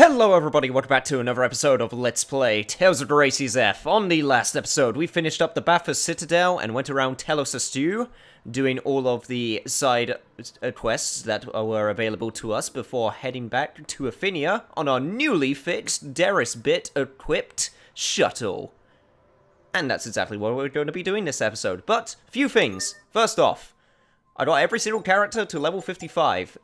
Hello everybody, welcome back to another episode of Let's Play Tales of Graces F. On the last episode, we finished up the Bathurst Citadel and went around Telos Askew, doing all of the side quests that were available to us before heading back to Afinia on our newly fixed Derris-Bit-equipped shuttle. And that's exactly what we're going to be doing this episode. But, few things. First off, I got every single character to level 55.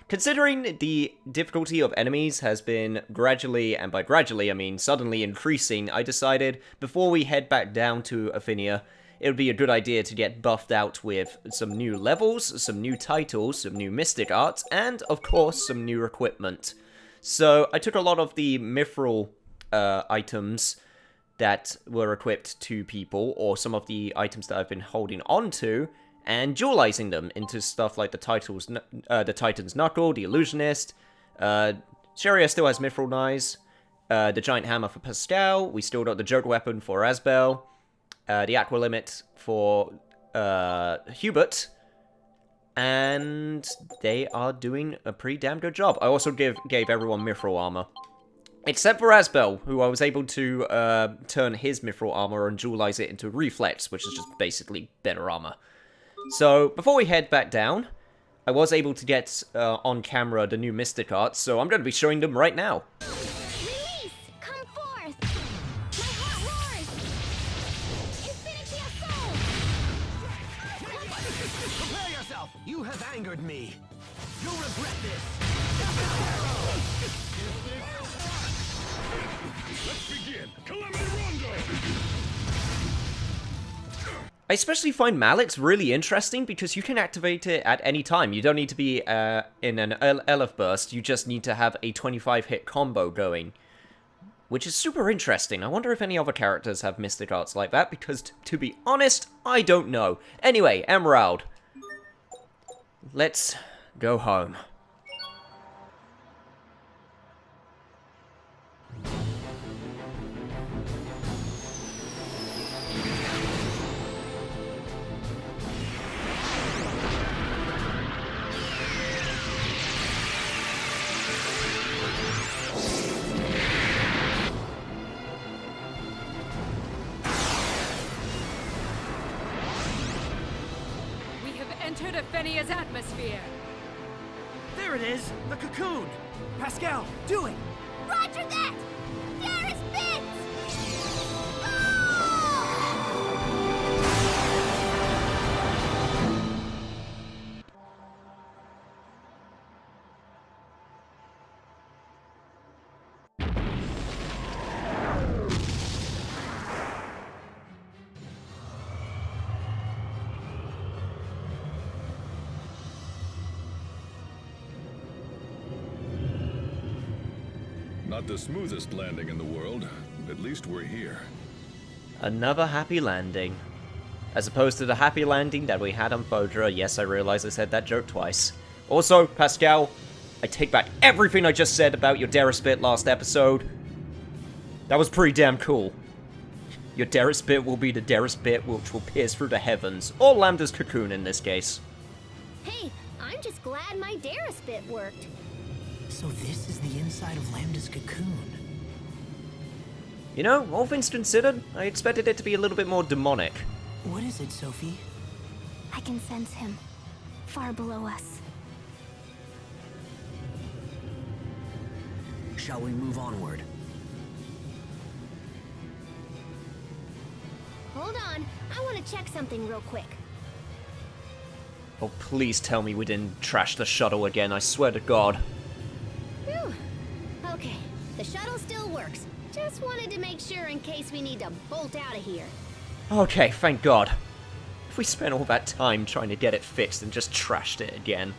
Considering the difficulty of enemies has been gradually, and by gradually I mean suddenly increasing, I decided before we head back down to Afinia, it would be a good idea to get buffed out with some new levels, some new titles, some new mystic arts, and of course some new equipment. So I took a lot of the mithril items that were equipped to people, or some of the items that I've been holding on to, and dualizing them into stuff like the Titan's Knuckle, the Illusionist. Sharia still has Mithril Knives. The Giant Hammer for Pascal. We still got the Joke Weapon for Asbel. The Aqua Limit for Hubert. And they are doing a pretty damn good job. I also gave everyone Mithril Armor. Except for Asbel, who I was able to turn his Mithril Armor and dualize it into Reflex, which is just basically better armor. So, before we head back down, I was able to get on camera the new Mystic Arts, so I'm going to be showing them right now. Release! Come forth! My heart roars! Infinity Assault! Prepare yourself! You have angered me! You'll regret this! Let's begin! Calamity Rondo! I especially find Malix really interesting because you can activate it at any time. You don't need to be in an Elf Burst, you just need to have a 25-hit combo going. Which is super interesting. I wonder if any other characters have Mystic Arts like that, because to be honest, I don't know. Anyway, Emerald. Let's go home. Entered Afinia's atmosphere. There it is! The cocoon! Pascal, do it! Roger that! Derris Bit! Not the smoothest landing in the world. At least we're here. Another happy landing. As opposed to the happy landing that we had on Fodra. Yes, I realize I said that joke twice. Also, Pascal, I take back everything I just said about your Derris Bit last episode. That was pretty damn cool. Your Derris Bit will be the Derris Bit which will pierce through the heavens. Or Lambda's cocoon in this case. Hey, I'm just glad my Derris Bit worked. So this is the inside of Lambda's cocoon. You know, all things considered, I expected it to be a little bit more demonic. What is it, Sophie? I can sense him, far below us. Shall we move onward? Hold on, I want to check something real quick. Oh, please tell me we didn't trash the shuttle again, I swear to God. Whew. Okay, the shuttle still works. Just wanted to make sure in case we need to bolt out of here. Okay, thank God. If we spent all that time trying to get it fixed and just trashed it again.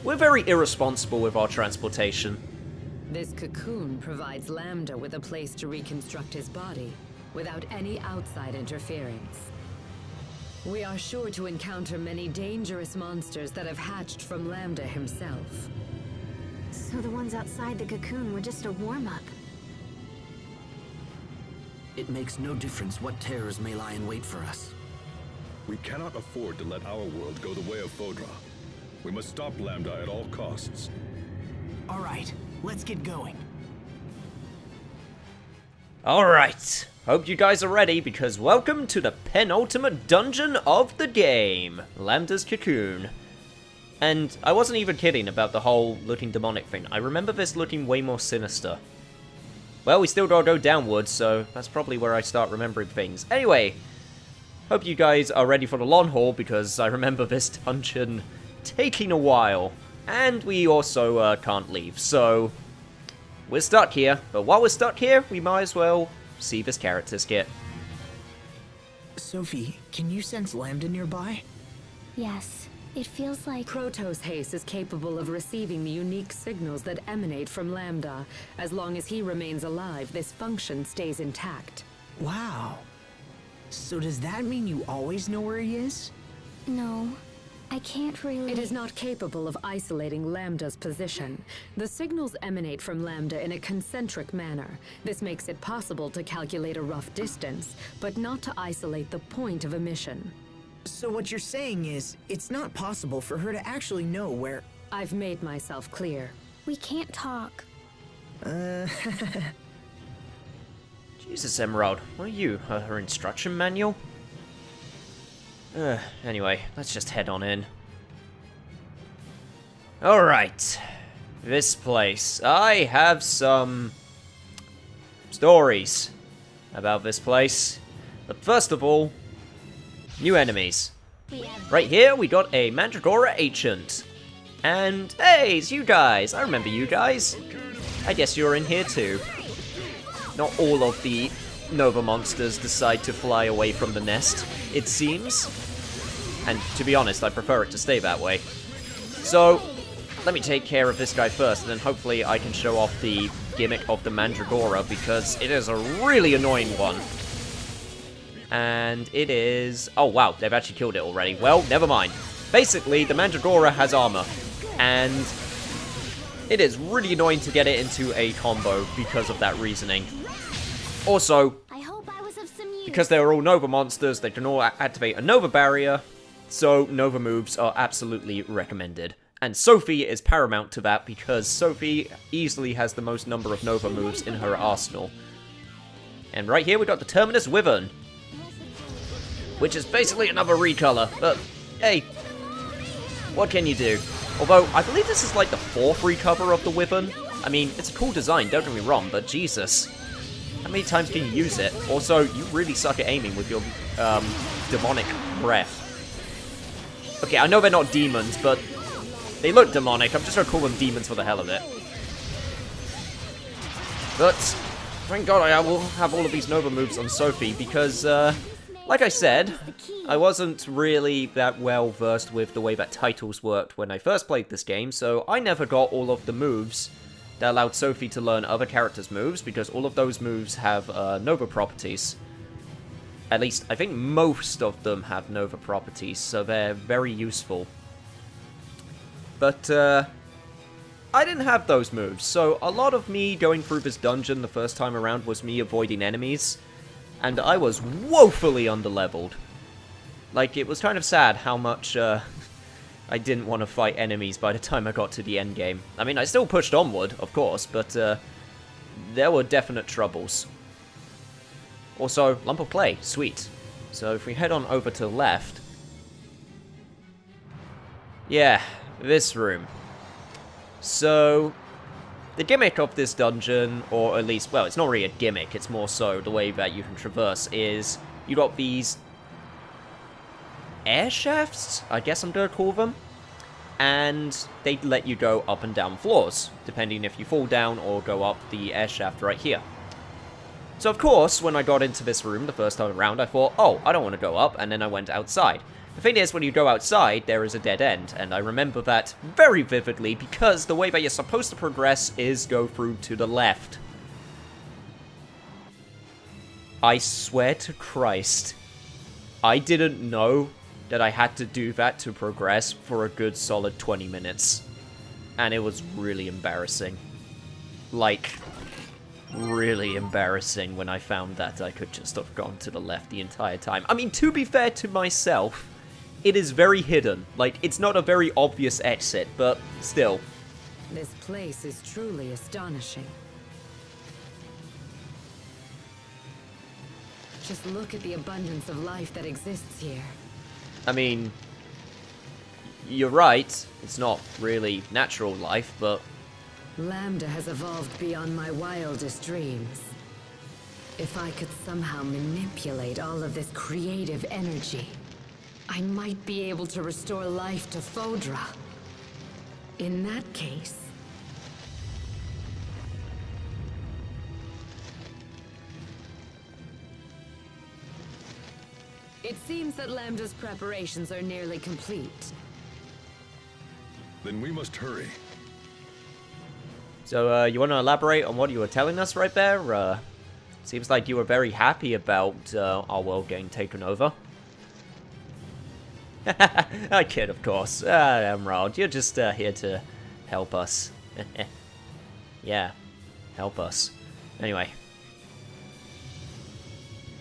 We're very irresponsible with our transportation. This cocoon provides Lambda with a place to reconstruct his body without any outside interference. We are sure to encounter many dangerous monsters that have hatched from Lambda himself. So the ones outside the cocoon were just a warm-up. It makes no difference what terrors may lie in wait for us. We cannot afford to let our world go the way of Fodra. We must stop Lambda at all costs. All right, Let's get going. Alright, hope you guys are ready, because welcome to the penultimate dungeon of the game, Lambda's Cocoon. And I wasn't even kidding about the whole looking demonic thing. I remember this looking way more sinister. Well, we still gotta go downwards, so that's probably where I start remembering things. Anyway, hope you guys are ready for the long haul, because I remember this dungeon taking a while. And we also can't leave, so we're stuck here. But while we're stuck here, we might as well see this character skit. Sophie, can you sense Lambda nearby? Yes, it feels like... Protos Haste is capable of receiving the unique signals that emanate from Lambda. As long as he remains alive, this function stays intact. Wow. So does that mean you always know where he is? No, I can't really... It is not capable of isolating Lambda's position. The signals emanate from Lambda in a concentric manner. This makes it possible to calculate a rough distance, but not to isolate the point of emission. So what you're saying is, it's not possible for her to actually know where... I've made myself clear. We can't talk. Jesus, Emerald, what are you? Her instruction manual? Anyway, let's just head on in. Alright. This place. I have some stories about this place. But first of all, new enemies. Right here, we got a Mandragora Ancient. And, hey, it's you guys. I remember you guys. I guess you're in here too. Not all of the Nova monsters decide to fly away from the nest, it seems. And to be honest, I prefer it to stay that way. So, let me take care of this guy first, and then hopefully I can show off the gimmick of the Mandragora, because it is a really annoying one. And it is... oh wow, they've actually killed it already. Well, never mind. Basically, the Mandragora has armor, and it is really annoying to get it into a combo because of that reasoning. Also, I hope I was of some use. because they're all Nova monsters, they can all activate a Nova barrier, so Nova moves are absolutely recommended. And Sophie is paramount to that, because Sophie easily has the most number of Nova moves in her arsenal. And right here we got the Terminus Wyvern, which is basically another recolor, but hey, what can you do? Although, I believe this is like the 4th recover of the Wyvern. I mean, it's a cool design, don't get me wrong, but Jesus. How many times can you use it? Also, you really suck at aiming with your demonic breath. Okay, I know they're not demons, but they look demonic. I'm just gonna call them demons for the hell of it. But, thank God I will have all of these Nova moves on Sophie, because, like I said, I wasn't really that well versed with the way that titles worked when I first played this game, so I never got all of the moves that allowed Sophie to learn other characters' moves, because all of those moves have Nova properties. At least, I think most of them have Nova properties, so they're very useful. But, I didn't have those moves, so a lot of me going through this dungeon the first time around was me avoiding enemies, and I was woefully underleveled. Like, it was kind of sad how much, I didn't want to fight enemies by the time I got to the endgame. I mean, I still pushed onward, of course, but, there were definite troubles. Also, lump of clay, sweet. So if we head on over to the left... yeah, this room. So, the gimmick of this dungeon, or at least, well, it's not really a gimmick, it's more so the way that you can traverse, is you got these air shafts, I guess I'm gonna call them, and they let you go up and down floors, depending if you fall down or go up the air shaft right here. So of course, when I got into this room the first time around, I thought, oh, I don't want to go up, and then I went outside. The thing is, when you go outside, there is a dead end, and I remember that very vividly, because the way that you're supposed to progress is go through to the left. I swear to Christ, I didn't know that I had to do that to progress for a good solid 20 minutes. And it was really embarrassing. Like, really embarrassing when I found that I could just have gone to the left the entire time. I mean, to be fair to myself, it is very hidden. Like, it's not a very obvious exit, but still. This place is truly astonishing. Just look at the abundance of life that exists here. I mean, you're right. It's not really natural life, but Lambda has evolved beyond my wildest dreams. If I could somehow manipulate all of this creative energy, I might be able to restore life to Fodra. In that case... It seems that Lambda's preparations are nearly complete. Then we must hurry. so you want to elaborate on what you were telling us right there? Seems like you were very happy about our world getting taken over. I kid, of course. Emerald, you're just here to help us. Yeah, help us. Anyway.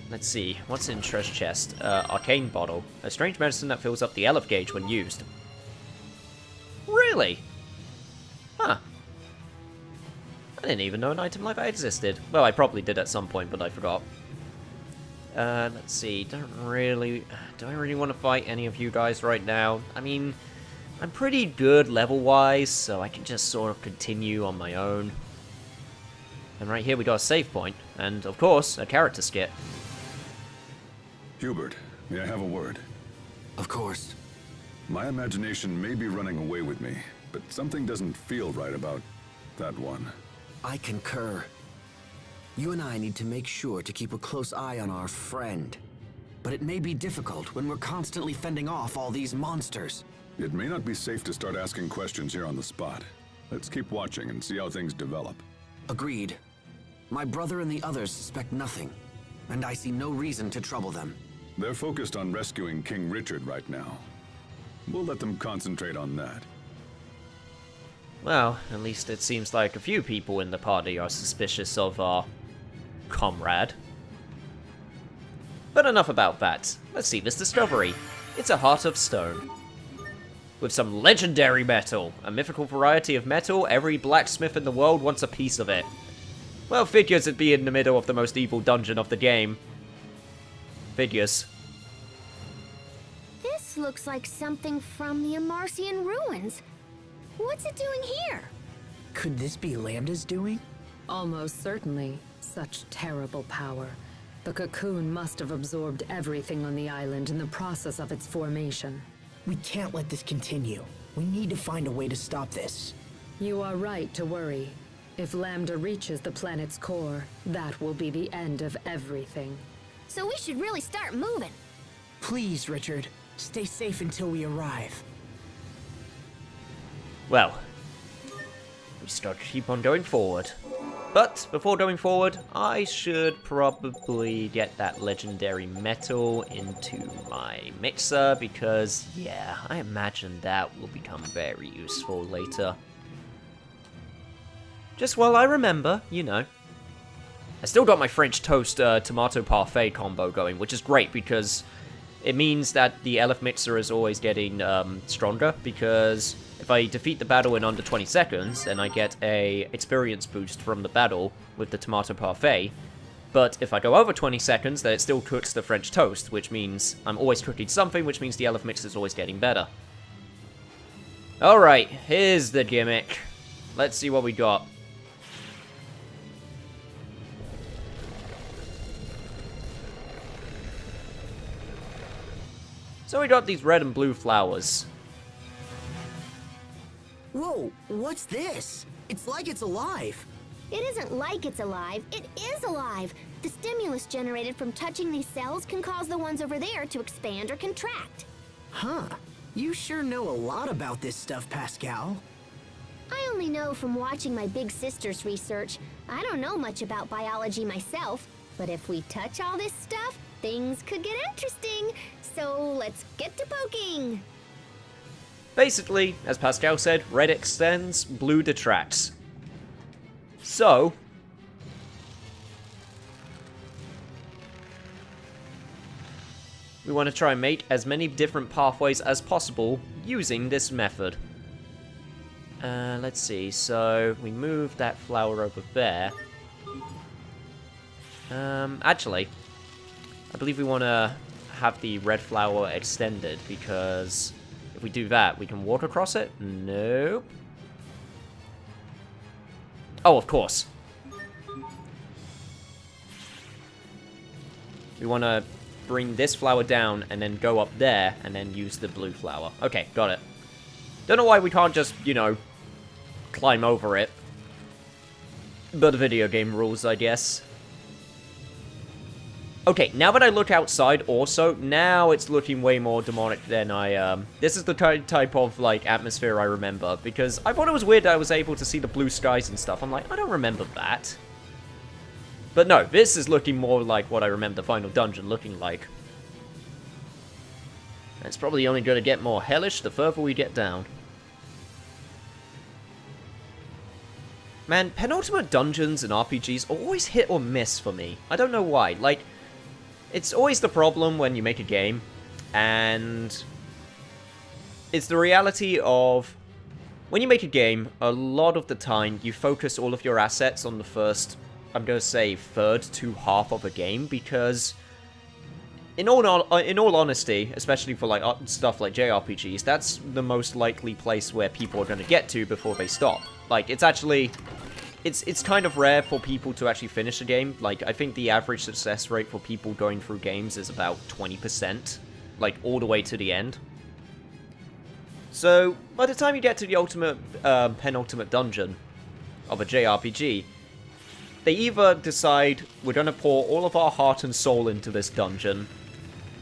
Let's see, what's in treasure chest? Arcane bottle. A strange medicine that fills up the Elf gauge when used. Really? Huh. I didn't even know an item like that existed. Well, I probably did at some point, but I forgot. Let's see, do I really want to fight any of you guys right now? I mean, I'm pretty good level-wise, so I can just sort of continue on my own. And right here we got a save point, and of course, a character skit. Hubert, may I have a word? Of course. My imagination may be running away with me, but something doesn't feel right about that one. I concur. You and I need to make sure to keep a close eye on our friend. But it may be difficult when we're constantly fending off all these monsters. It may not be safe to start asking questions here on the spot. Let's keep watching and see how things develop. Agreed. My brother and the others suspect nothing, and I see no reason to trouble them. They're focused on rescuing King Richard right now. We'll let them concentrate on that. Well, at least it seems like a few people in the party are suspicious of our comrade. But enough about that. Let's see this discovery. It's a heart of stone. With some legendary metal. A mythical variety of metal, every blacksmith in the world wants a piece of it. Well, figures it'd be in the middle of the most evil dungeon of the game. Figures. This looks like something from the Amarcian ruins. What's it doing here? Could this be Lambda's doing? Almost certainly. Such terrible power. The cocoon must have absorbed everything on the island in the process of its formation. We can't let this continue. We need to find a way to stop this. You are right to worry. If Lambda reaches the planet's core, that will be the end of everything. So we should really start moving. Please, Richard, stay safe until we arrive. Well, we start to keep on going forward. But before going forward, I should probably get that legendary metal into my mixer because, yeah, I imagine that will become very useful later. Just while I remember, you know. I still got my French toast tomato parfait combo going, which is great because it means that the Elf mixer is always getting stronger, because if I defeat the battle in under 20 seconds, then I get a experience boost from the battle with the tomato parfait. But if I go over 20 seconds, then it still cooks the French toast, which means I'm always cooking something, which means the Elf mixer is always getting better. Alright, here's the gimmick. Let's see what we got. So we got these red and blue flowers. Whoa, what's this? It's like it's alive. It isn't like it's alive, it is alive. The stimulus generated from touching these cells can cause the ones over there to expand or contract. Huh. You sure know a lot about this stuff, Pascal. I only know from watching my big sister's research. I don't know much about biology myself, but if we touch all this stuff, things could get interesting. So let's get to poking. Basically, as Pascal said, red extends, blue detracts. So, we want to try and make as many different pathways as possible using this method. Let's see. So, we move that flower over there. Actually, I believe we want to have the red flower extended, because if we do that, we can walk across it? Nope. Oh, of course. We want to bring this flower down and then go up there and then use the blue flower. Okay, got it. Don't know why we can't just, you know, climb over it. But video game rules, I guess. Okay, now that I look outside also, now it's looking way more demonic than I, this is the type of, like, atmosphere I remember, because I thought it was weird that I was able to see the blue skies and stuff. I'm like, I don't remember that. But no, this is looking more like what I remember the final dungeon looking like. And it's probably only going to get more hellish the further we get down. Man, penultimate dungeons in RPGs always hit or miss for me. I don't know why. Like, it's always the problem when you make a game, and it's the reality of when you make a game, a lot of the time you focus all of your assets on the first, I'm going to say, third to half of a game, because in all honesty, especially for like stuff like JRPGs, that's the most likely place where people are going to get to before they stop. Like, it's actually... It's kind of rare for people to actually finish a game. Like, I think the average success rate for people going through games is about 20%. Like, all the way to the end. So, by the time you get to the ultimate, penultimate dungeon of a JRPG, they either decide, we're gonna pour all of our heart and soul into this dungeon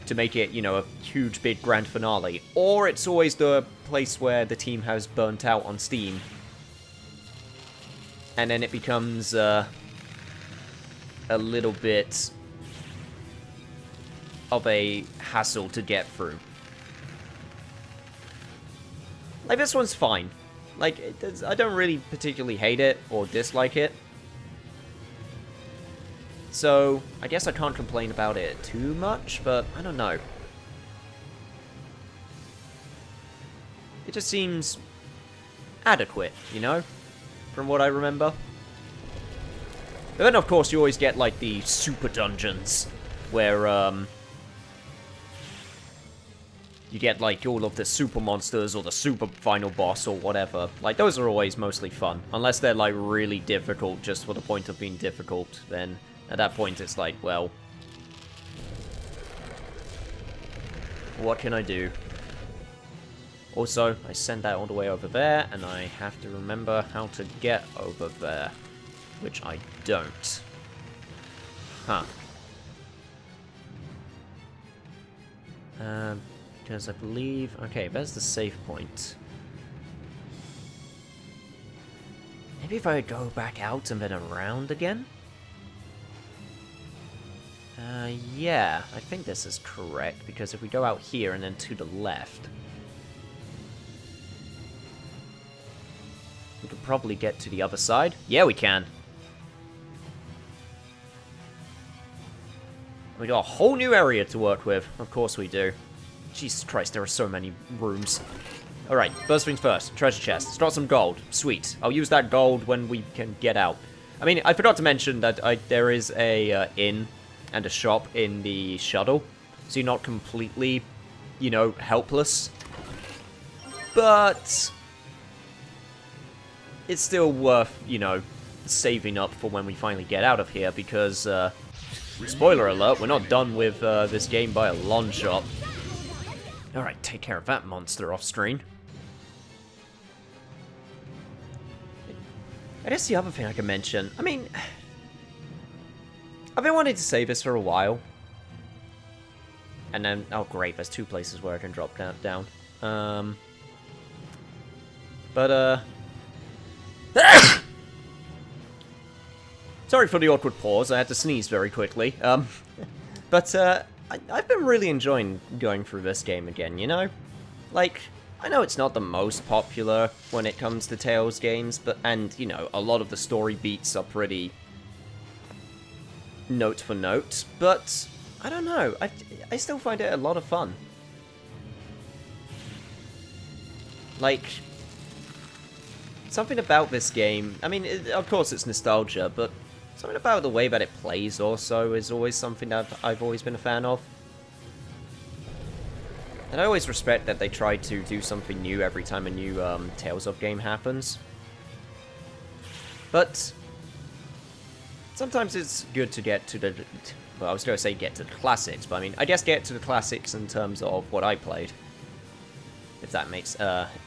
to make it, you know, a huge, big, grand finale, or it's always the place where the team has burnt out on Steam, and then it becomes a little bit of a hassle to get through. Like, this one's fine. Like, I don't really particularly hate it or dislike it. So, I guess I can't complain about it too much, but I don't know. It just seems adequate, you know? From what I remember. But then, of course, you always get, like, the super dungeons, where, you get, like, all of the super monsters, or the super final boss, or whatever. Like, those are always mostly fun. Unless they're, like, really difficult, just for the point of being difficult, then at that point it's like, well, what can I do? Also, I sent that all the way over there, and I have to remember how to get over there. Which I don't. Huh. Because I believe... Okay, there's the save point. Maybe if I go back out and then around again? Yeah, I think this is correct, because if we go out here and then to the left... we could probably get to the other side. Yeah, we can. We got a whole new area to work with. Of course we do. Jesus Christ, there are so many rooms. Alright, first things first. Treasure chest. It's got some gold. Sweet. I'll use that gold when we can get out. I mean, I forgot to mention that there is a inn and a shop in the shuttle. So you're not completely, you know, helpless. But... it's still worth, you know, saving up for when we finally get out of here, because, spoiler alert, we're not done with this game by a long shot. Alright, take care of that monster off screen. I guess the other thing I can mention, I mean, I've been wanting to say this for a while. And then, oh great, there's two places where I can drop down. Sorry for the awkward pause, I had to sneeze very quickly. I've been really enjoying going through this game again, you know? Like, I know it's not the most popular when it comes to Tales games, and, you know, a lot of the story beats are pretty note for note, but, I don't know, I still find it a lot of fun. Like, something about this game, I mean, of course it's nostalgia, but something about the way that it plays also is always something that I've always been a fan of. And I always respect that they try to do something new every time a new Tales of game happens. But sometimes it's good to get to the... Well, I was going to say get to the classics, but I mean, I guess get to the classics in terms of what I played. If that makes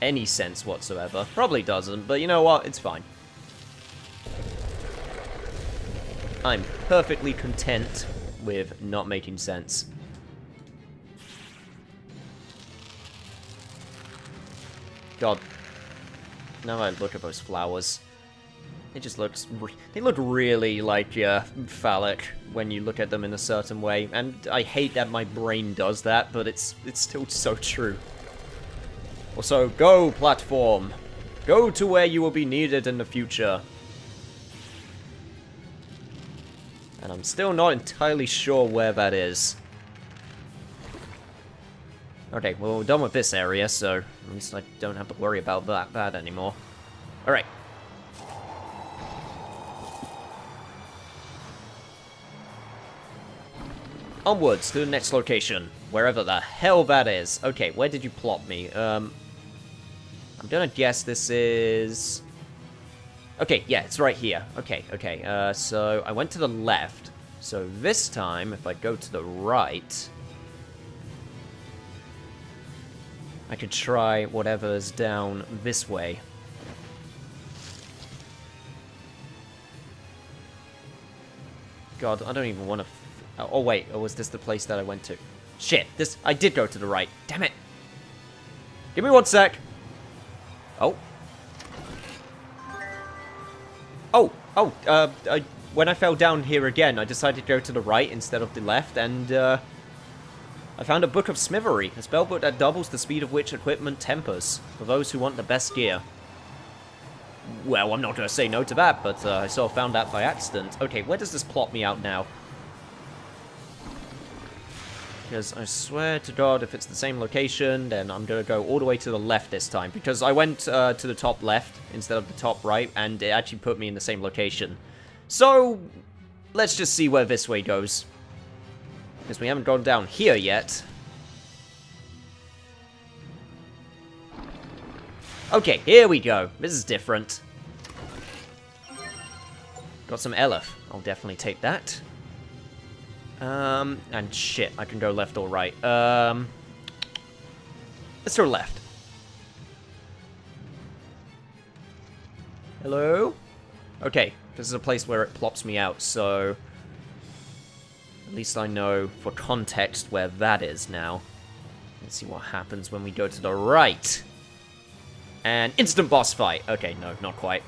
any sense whatsoever. Probably doesn't, but you know what? It's fine. I'm perfectly content with not making sense. God. Now I look at those flowers. It just looks... They look really, like, phallic when you look at them in a certain way. And I hate that my brain does that, but it's still so true. Also, go, platform! Go to where you will be needed in the future. And I'm still not entirely sure where that is. Okay, well, we're done with this area, so at least I don't have to worry about that anymore. Alright. Onwards to the next location, wherever the hell that is. Okay, where did you plot me? I'm gonna guess this is... Okay, yeah, it's right here. Okay, so I went to the left. So this time, if I go to the right... I could try whatever's down this way. God, I don't even want to... Oh, wait, or was this the place that I went to? Shit, I did go to the right. Damn it. Give me 1 sec. Oh. When I fell down here again, I decided to go to the right instead of the left, and, I found a Book of Smithery, a spellbook that doubles the speed of which equipment tempers, for those who want the best gear. Well, I'm not going to say no to that, but I sort of found that by accident. Okay, where does this plot me out now? Because I swear to God, if it's the same location, then I'm going to go all the way to the left this time. Because I went to the top left instead of the top right, and it actually put me in the same location. So, let's just see where this way goes. Because we haven't gone down here yet. Okay, here we go. This is different. Got some Elif. I'll definitely take that. And shit, I can go left or right. Let's go left. Hello? Okay, this is a place where it plops me out, so... At least I know, for context, where that is now. Let's see what happens when we go to the right. And instant boss fight. Okay, no, not quite.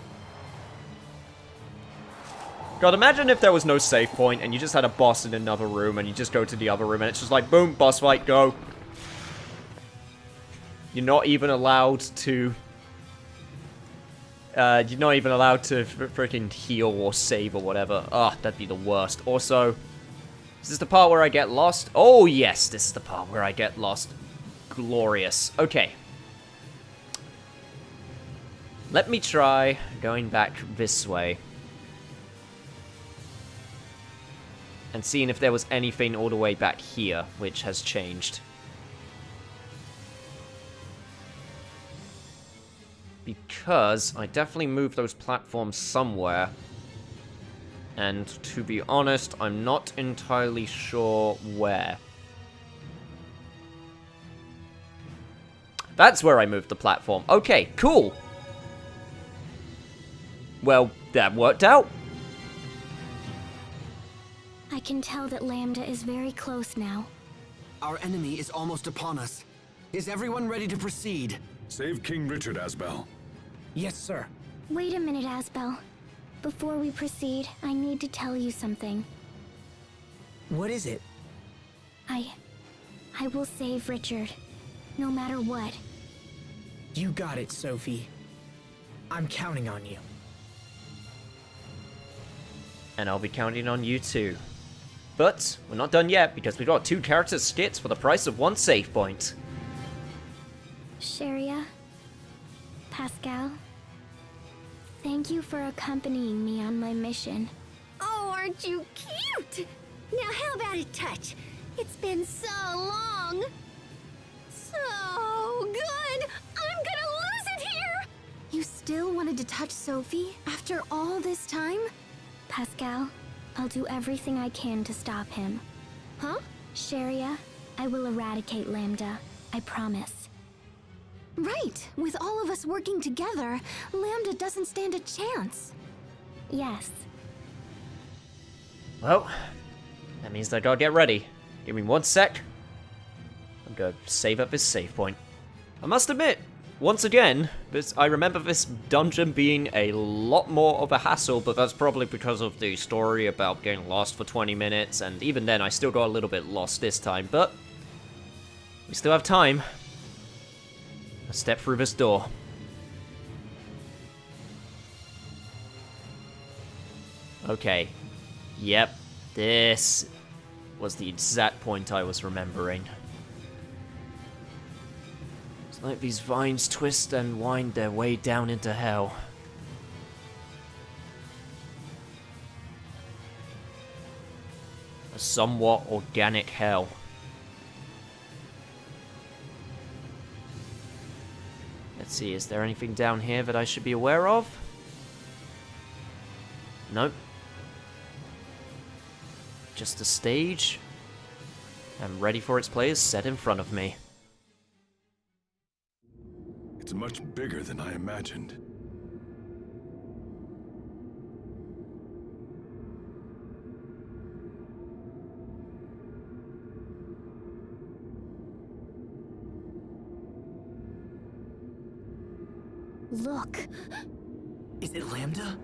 God, imagine if there was no save point and you just had a boss in another room and you just go to the other room and it's just like, boom, boss fight, go. You're not even allowed to... you're not even allowed to freaking heal or save or whatever. Ah, that'd be the worst. Also, is this the part where I get lost? Oh, yes, this is the part where I get lost. Glorious. Okay. Let me try going back this way. And seeing if there was anything all the way back here, which has changed. Because I definitely moved those platforms somewhere. And to be honest, I'm not entirely sure where. That's where I moved the platform. Okay, cool. Well, that worked out. I can tell that Lambda is very close now. Our enemy is almost upon us. Is everyone ready to proceed? Save King Richard, Asbel. Yes, sir. Wait a minute, Asbel. Before we proceed, I need to tell you something. What is it? I will save Richard, no matter what. You got it, Sophie. I'm counting on you. And I'll be counting on you too. But we're not done yet, because we've got 2 character skits for the price of 1 save point. Sharia, Pascal, Thank you for accompanying me on my mission. Oh, aren't you cute? Now how about a touch? It's been so long. So good. I'm gonna lose it here. You still wanted to touch Sophie after all this time? Pascal, I'll do everything I can to stop him. Huh? Sharia, I will eradicate Lambda. I promise. Right. With all of us working together, Lambda doesn't stand a chance. Yes. Well, that means I gotta get ready. Give me 1 sec. I'm gonna save up this save point. I must admit, once again, I remember this dungeon being a lot more of a hassle, but that's probably because of the story about getting lost for 20 minutes, and even then I still got a little bit lost this time, but we still have time. Let's step through this door. Okay. Yep, this was the exact point I was remembering. It's like these vines twist and wind their way down into hell. A somewhat organic hell. Let's see, is there anything down here that I should be aware of? Nope. Just a stage. I'm ready for its players set in front of me. It's much bigger than I imagined. Look. Is it Lambda?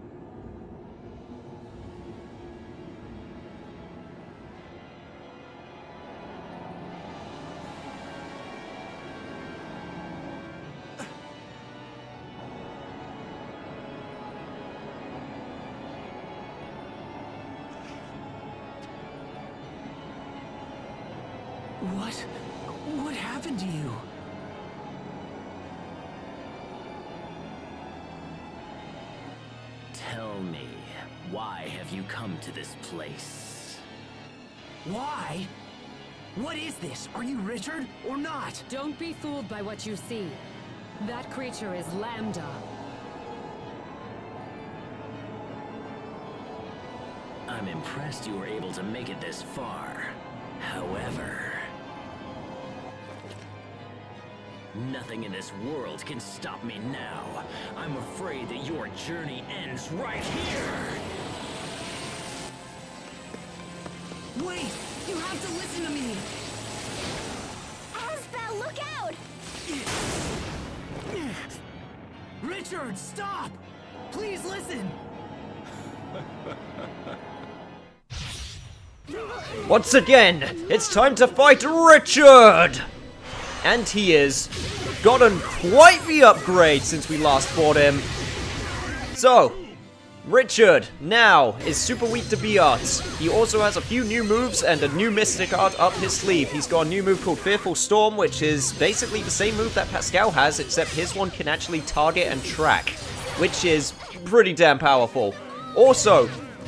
What happened to you? Tell me, why have you come to this place? Why? What is this? Are you Richard or not? Don't be fooled by what you see. That creature is Lambda. I'm impressed you were able to make it this far. However, nothing in this world can stop me now. I'm afraid that your journey ends right here! Wait! You have to listen to me! Asbel, look out! Richard, stop! Please listen! Once again, it's time to fight Richard! And he has gotten quite the upgrade since we last fought him. So, Richard now is super weak to B-Arts. He also has a few new moves and a new Mystic Art up his sleeve. He's got a new move called Fearful Storm, which is basically the same move that Pascal has, except his one can actually target and track, which is pretty damn powerful. Also,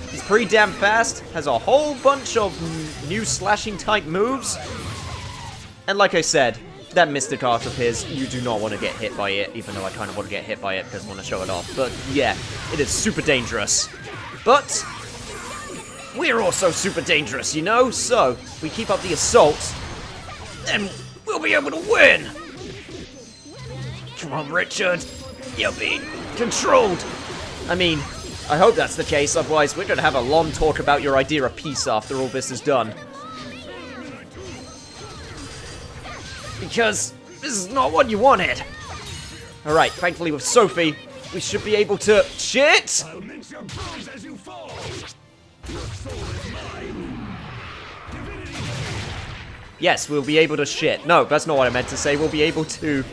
he's pretty damn fast, has a whole bunch of new slashing type moves, and like I said, that Mystic Art of his, you do not want to get hit by it, even though I kind of want to get hit by it because I want to show it off. But yeah, it is super dangerous. But we're also super dangerous, you know? So, if we keep up the assault, then we'll be able to win! Come on, Richard. You're being controlled. I mean, I hope that's the case, otherwise we're going to have a long talk about your idea of peace after all this is done. Because this is not what you wanted. Alright, thankfully with Sophie, we should be able to... Shit! I'll mince your bones as you fall. Your soul is mine. Divinity. Yes, we'll be able to shit. No, that's not what I meant to say. We'll be able to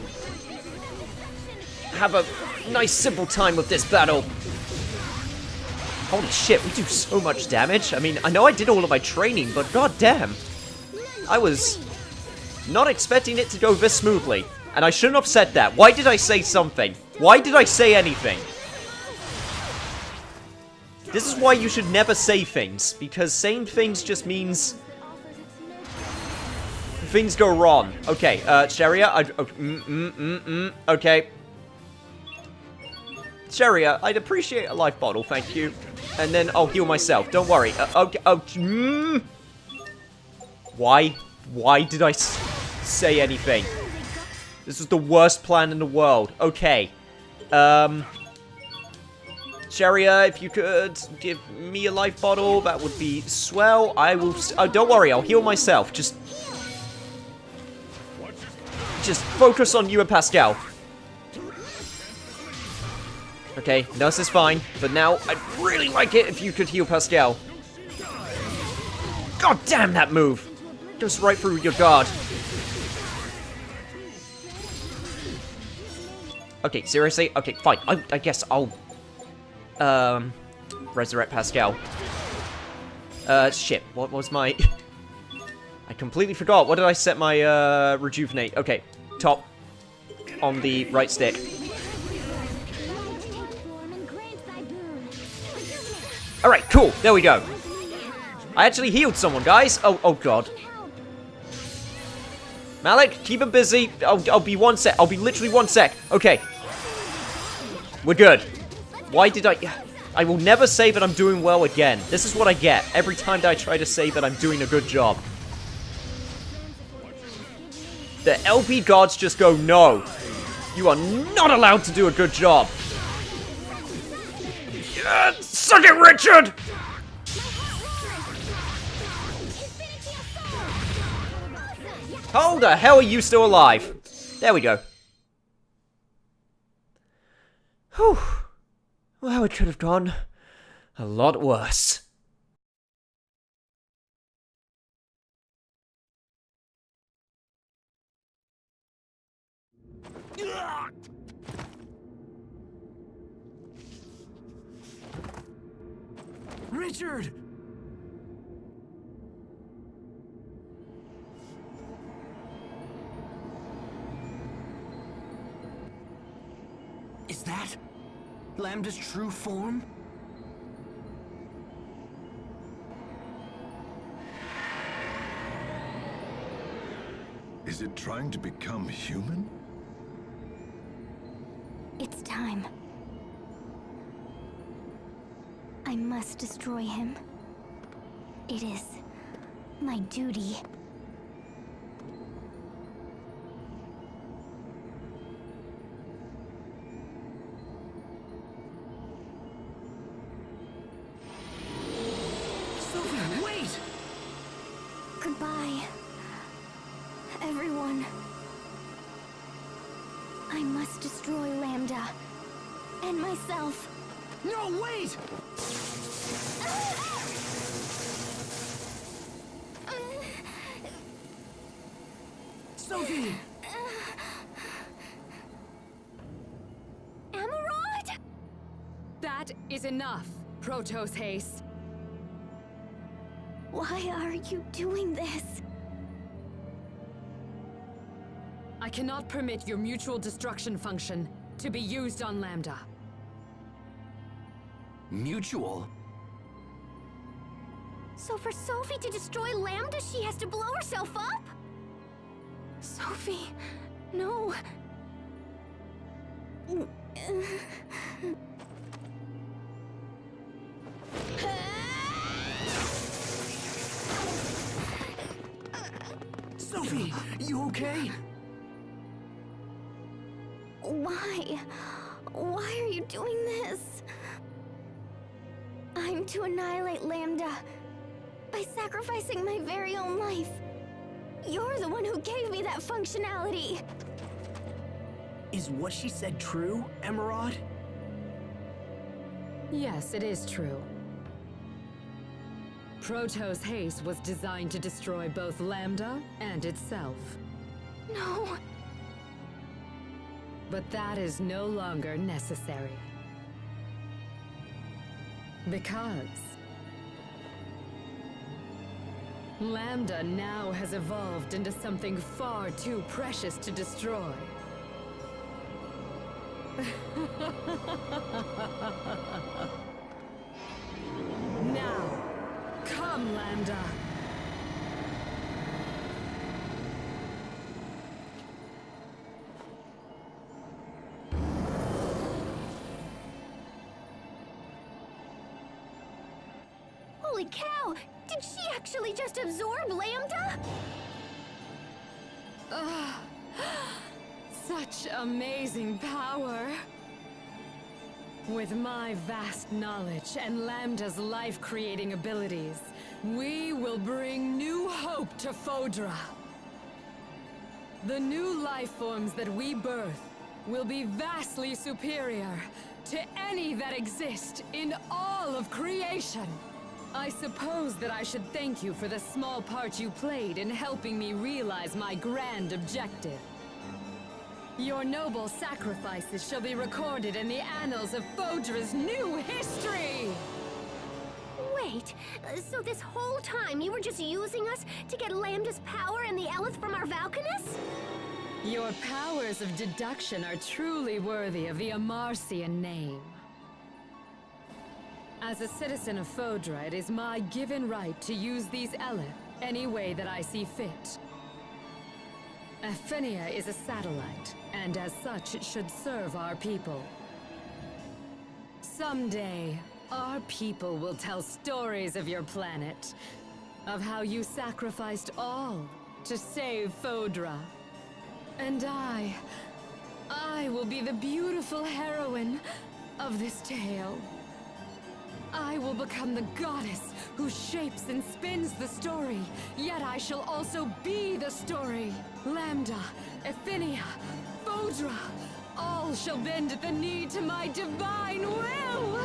have a nice simple time with this battle. Holy shit, we do so much damage. I mean, I know I did all of my training, but goddamn. I was not expecting it to go this smoothly. And I shouldn't have said that. Why did I say something? Why did I say anything? This is why you should never say things, because saying things just means things go wrong. Okay, Cheria, okay. Cheria, I'd appreciate a life bottle, thank you. And then I'll heal myself, don't worry. Okay, Why? Why did I say anything? This is the worst plan in the world. Okay. Cheria, if you could give me a life bottle, that would be swell. I will... Oh, don't worry, I'll heal myself. Just focus on you and Pascal. Okay, Nurse is fine. But now, I'd really like it if you could heal Pascal. God damn that move! Goes right through your guard. Okay, seriously? Okay, fine. I guess I'll... resurrect Pascal. Shit. What was my... I completely forgot. What did I set my, rejuvenate? Okay, top. On the right stick. Alright, cool. There we go. I actually healed someone, guys. Oh god. Malik, keep him busy. I'll be 1 sec. I'll be literally 1 sec. Okay. We're good. Why did I will never say that I'm doing well again. This is what I get every time that I try to say that I'm doing a good job. The LP gods just go, no. You are not allowed to do a good job. Suck it, Richard! How the hell are you still alive? There we go. Whew. Well, it could have gone a lot worse. Richard! Is that Lambda's true form? Is it trying to become human? It's time. I must destroy him. It is my duty. Sophie, wait! Goodbye, everyone. I must destroy Lambda and myself. No, wait! Sophie! Emerald? That is enough, Protos Haste. Why are you doing this? I cannot permit your mutual destruction function to be used on Lambda. Mutual? So for Sophie to destroy Lambda, she has to blow herself up? Sophie, no. Sophie, you okay? Why? Why are you doing this? I'm to annihilate Lambda by sacrificing my very own life. You're the one who gave me that functionality. Is what she said true, Emerald? Yes, it is true. Protos Haste was designed to destroy both Lambda and itself. No. But that is no longer necessary. Because Lambda now has evolved into something far too precious to destroy. Come, Lambda. Holy cow! Did she actually just absorb Lambda? Such amazing power. With my vast knowledge and Lambda's life-creating abilities, we will bring new hope to Fodra. The new life forms that we birth will be vastly superior to any that exist in all of creation. I suppose that I should thank you for the small part you played in helping me realize my grand objective. Your noble sacrifices shall be recorded in the annals of Fodra's new history! Wait, so this whole time you were just using us to get Lambda's power and the Eleth from our Valkanus? Your powers of deduction are truly worthy of the Amarcian name. As a citizen of Fodra, it is my given right to use these Eleth any way that I see fit. Aphenia is a satellite, and as such it should serve our people. Someday, our people will tell stories of your planet, of how you sacrificed all to save Fodra. And I will be the beautiful heroine of this tale. I will become the goddess who shapes and spins the story, yet I shall also be the story. Lambda, Aphenia, Fodra, all shall bend at the knee to my divine will!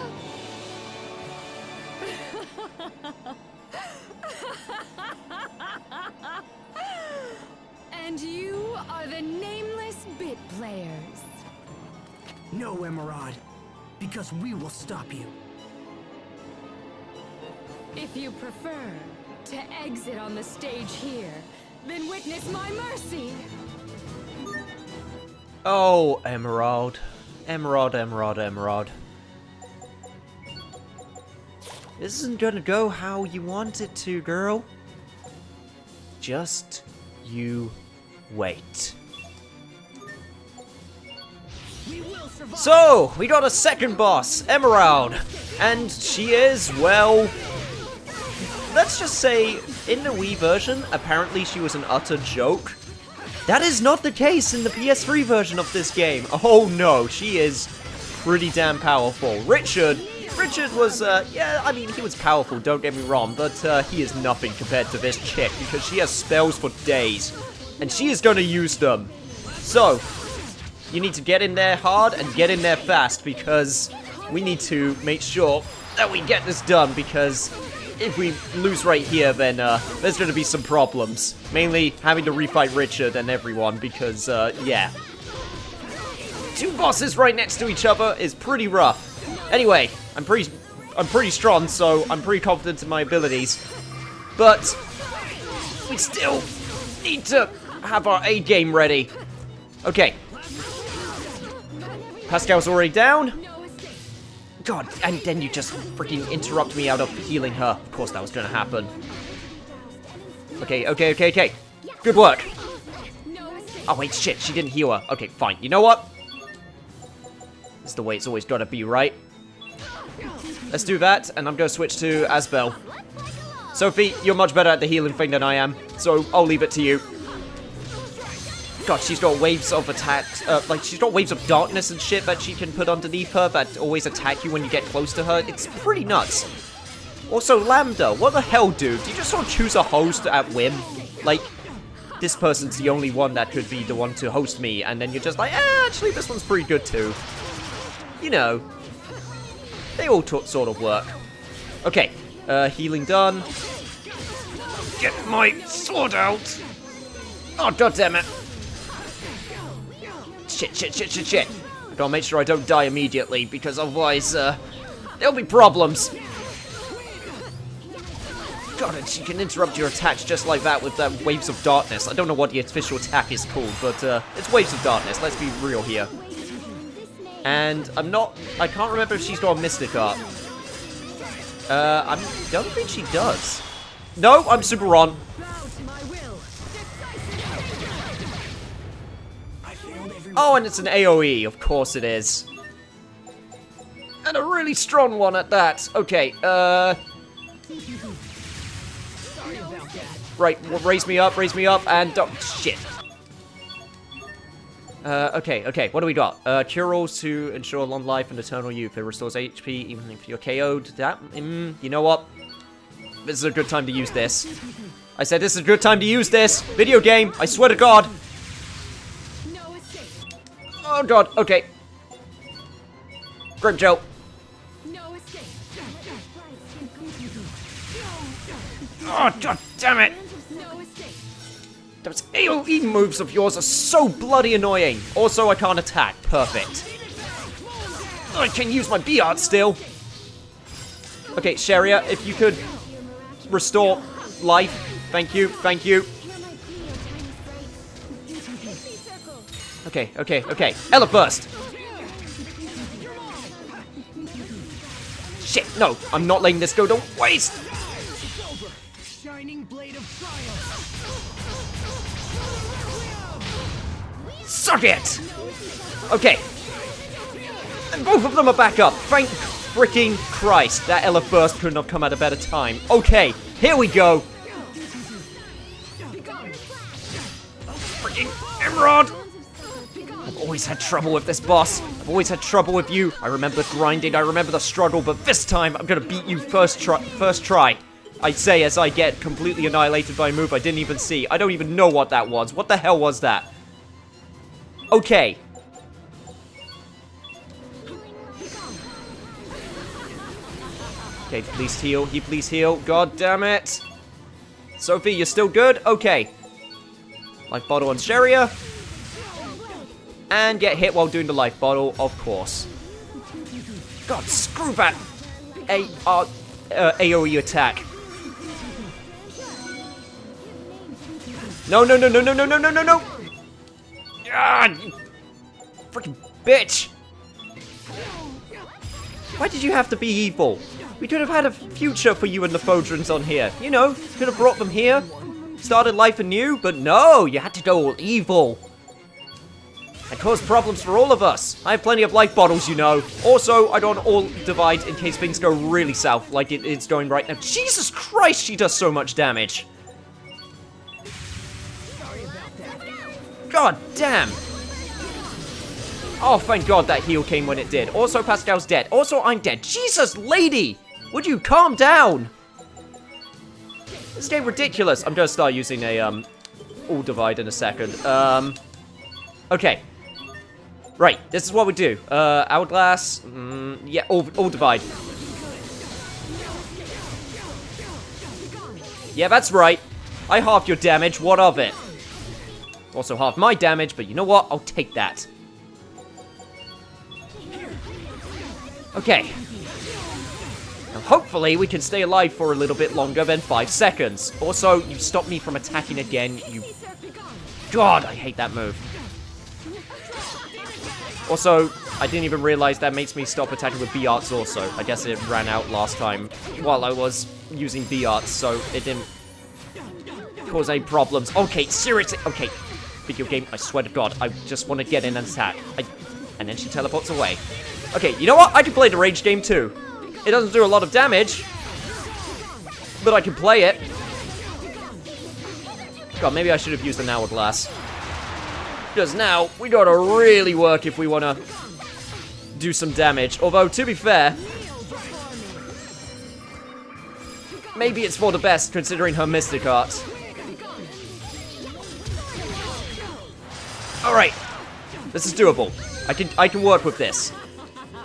And you are the nameless bit players. No, Emerald, because we will stop you. If you prefer to exit on the stage here, then witness my mercy! Oh, Emerald. Emerald, Emerald, Emerald. This isn't gonna go how you want it to, girl. Just you wait. So, we got a second boss, Emerald. And she is, well... let's just say, in the Wii version, apparently she was an utter joke. That is not the case in the PS3 version of this game. Oh no, she is pretty damn powerful. Richard was, yeah, I mean, he was powerful, don't get me wrong, but he is nothing compared to this chick, because she has spells for days, and she is gonna use them. So, you need to get in there hard and get in there fast, because we need to make sure that we get this done, because if we lose right here, then there's gonna be some problems. Mainly having to refight Richard and everyone, because, yeah. Two bosses right next to each other is pretty rough. Anyway, I'm pretty strong, so I'm pretty confident in my abilities. But we still need to have our A game ready. Okay. Pascal's already down. God, and then you just freaking interrupt me out of healing her. Of course that was gonna happen. Okay. Good work. Oh wait, shit, she didn't heal her. Okay, fine. You know what? This is the way it's always gotta be, right? Let's do that, and I'm gonna switch to Asbel. Sophie, you're much better at the healing thing than I am, so I'll leave it to you. God, she's got waves of attacks, like, she's got waves of darkness and shit that she can put underneath her that always attack you when you get close to her. It's pretty nuts. Also, Lambda, what the hell, dude? Do you just sort of choose a host at whim? Like, this person's the only one that could be the one to host me, and then you're just like, actually, this one's pretty good, too. You know. They all sort of work. Okay, healing done. Get my sword out! Oh, goddammit. Shit. I gotta make sure I don't die immediately, because otherwise, there'll be problems. God, and she can interrupt your attacks just like that with Waves of Darkness. I don't know what the official attack is called, but, it's Waves of Darkness, let's be real here. And I can't remember if she's got a Mystic Art. I don't think she does. No, I'm super on. Oh, and it's an AoE. Of course it is. And a really strong one at that. Okay, right, raise me up, and... Oh, shit. Okay, what do we got? Cure-alls to ensure long life and eternal youth. It restores HP even if you're KO'd. That, you know what? This is a good time to use this. I said this is a good time to use this! Video game, I swear to God! Oh God, okay. Grim Joe. Oh, God damn it! Those AoE moves of yours are so bloody annoying. Also, I can't attack. Perfect. I can use my B-art still. Okay, Sheria, if you could restore life. Thank you, thank you. Okay. Ella Burst. Shit, no, I'm not letting this go to waste. Shining blade of triumph. Suck it! Okay. And both of them are back up. Thank freaking Christ. That Ella Burst couldn't have come at a better time. Okay, here we go. Freaking Emerald! I've always had trouble with this boss. I've always had trouble with you. I remember the grinding, I remember the struggle, but this time I'm gonna beat you first try. I say as I get completely annihilated by a move I didn't even see. I don't even know what that was. What the hell was that? Okay. Okay, please heal. You please heal. God damn it. Sophie, you're still good? Okay. Life bottle on Sheria. And get hit while doing the life bottle, of course. God, screw that AoE attack. No. Ah, you freaking bitch. Why did you have to be evil? We could have had a future for you and the Fodrons on here. You know, could have brought them here, started life anew, but no, you had to go all evil. And caused problems for all of us. I have plenty of life bottles, you know. Also, I don't all divide in case things go really south, like it's going right now. Jesus Christ, she does so much damage. God damn. Oh, thank God that heal came when it did. Also, Pascal's dead. Also, I'm dead. Jesus, lady! Would you calm down? This game ridiculous. I'm gonna start using a, all divide in a second. Okay. Right, this is what we do. Hourglass. Yeah, all divide. Yeah, that's right. I halved your damage. What of it? Also half my damage, but you know what? I'll take that. Okay. Now hopefully we can stay alive for a little bit longer than 5 seconds. Also, you stopped me from attacking again, you... God, I hate that move. Also, I didn't even realize that makes me stop attacking with B-Arts also. I guess it ran out last time while I was using B-Arts, so it didn't cause any problems. Okay, seriously. Okay, video game, I swear to God, I just want to get in and attack. And then she teleports away. Okay, you know what? I can play the rage game too. It doesn't do a lot of damage, but I can play it. God, maybe I should have used an hourglass. Because now, we gotta really work if we want to do some damage. Although, to be fair, maybe it's for the best considering her Mystic Art. Alright, this is doable. I can work with this.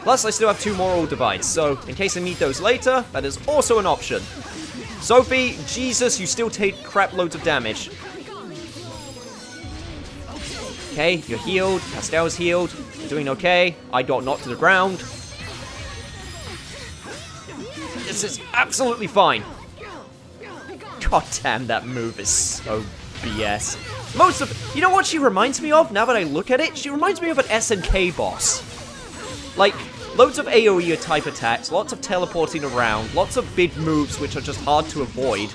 Plus, I still have 2 more all divides, so in case I need those later, that is also an option. Sophie, Jesus, you still take crap loads of damage. Okay, you're healed. Pascal's healed. You're doing okay. I got knocked to the ground. This is absolutely fine. God damn, that move is so BS. Most of... You know what she reminds me of, now that I look at it? She reminds me of an SNK boss. Like, loads of AoE type attacks, lots of teleporting around, lots of big moves which are just hard to avoid.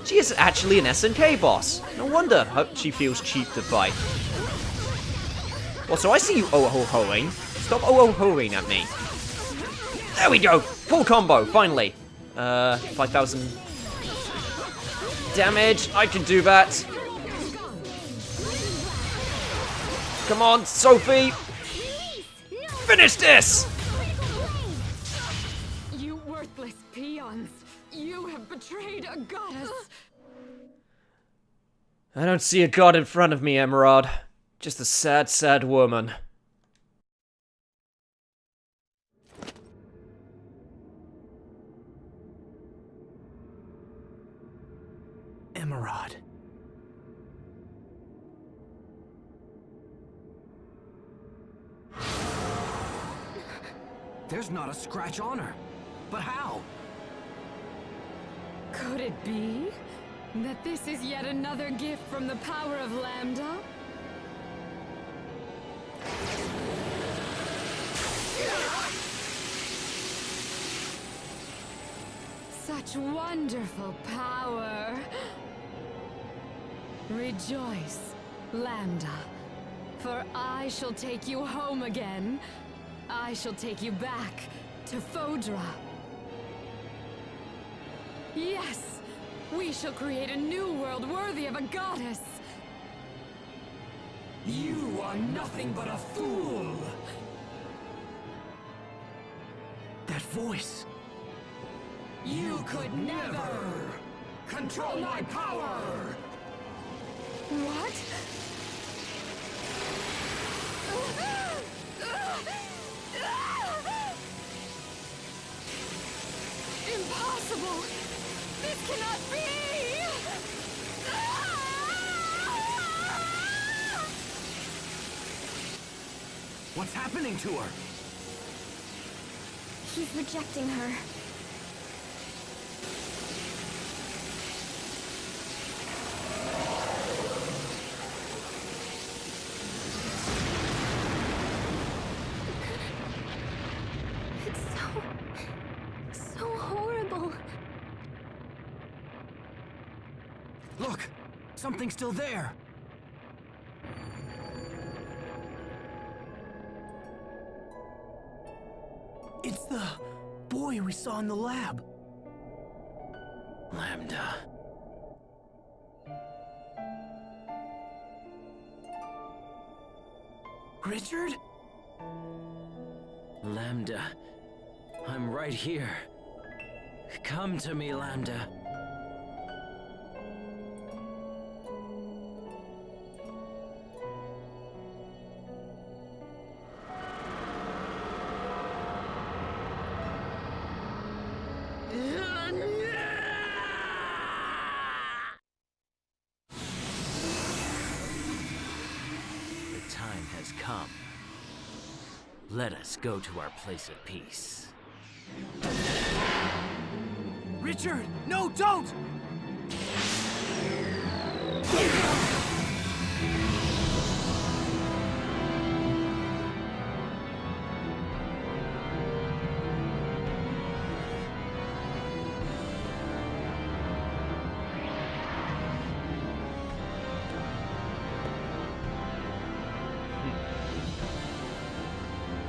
She is actually an SNK boss. No wonder she feels cheap to fight. Also, I see you oh-ho-hoing. Stop oh-ho-hoing at me. There we go! Full combo, finally. 5,000 damage. I can do that. Come on, Sophie! Finish this! You worthless peons! You have betrayed a goddess! I don't see a god in front of me, Emerald. Just a sad, sad woman. Emerald. There's not a scratch on her. But how? Could it be that this is yet another gift from the power of Lambda? Such wonderful power! Rejoice, Lambda, for I shall take you home again. I shall take you back to Fodra. Yes! We shall create a new world worthy of a goddess! You are nothing but a fool! That voice. You could never control my power! What? Impossible! This cannot be! What's happening to her? He's rejecting her. It's so horrible. Look! Something's still there! It's the boy we saw in the lab. Lambda. Richard? Lambda. I'm right here. Come to me, Lambda. The time has come. Let us go to our place of peace. Richard! No, don't!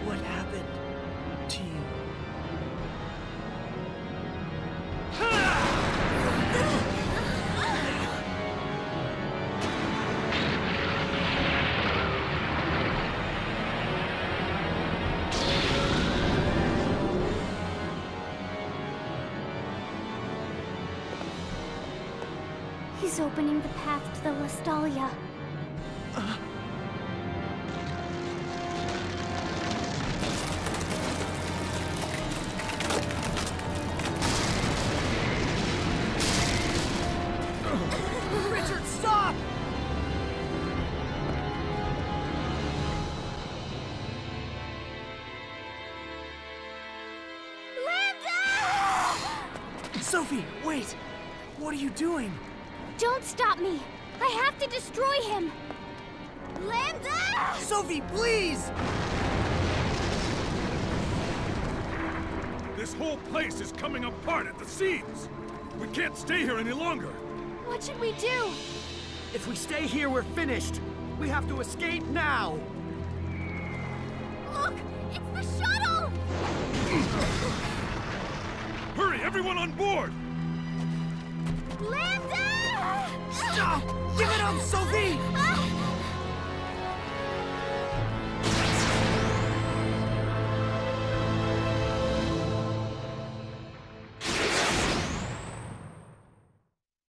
What happened to you? He's opening the path to the Lestalia. Richard, stop! Sophie, wait! What are you doing? Don't stop me! I have to destroy him! Lambda! Sophie, please! This whole place is coming apart at the seams! We can't stay here any longer! What should we do? If we stay here, we're finished. We have to escape now. Look! It's the shuttle! Hurry, everyone on board! Lambda! Stop! Give it up, Sophie!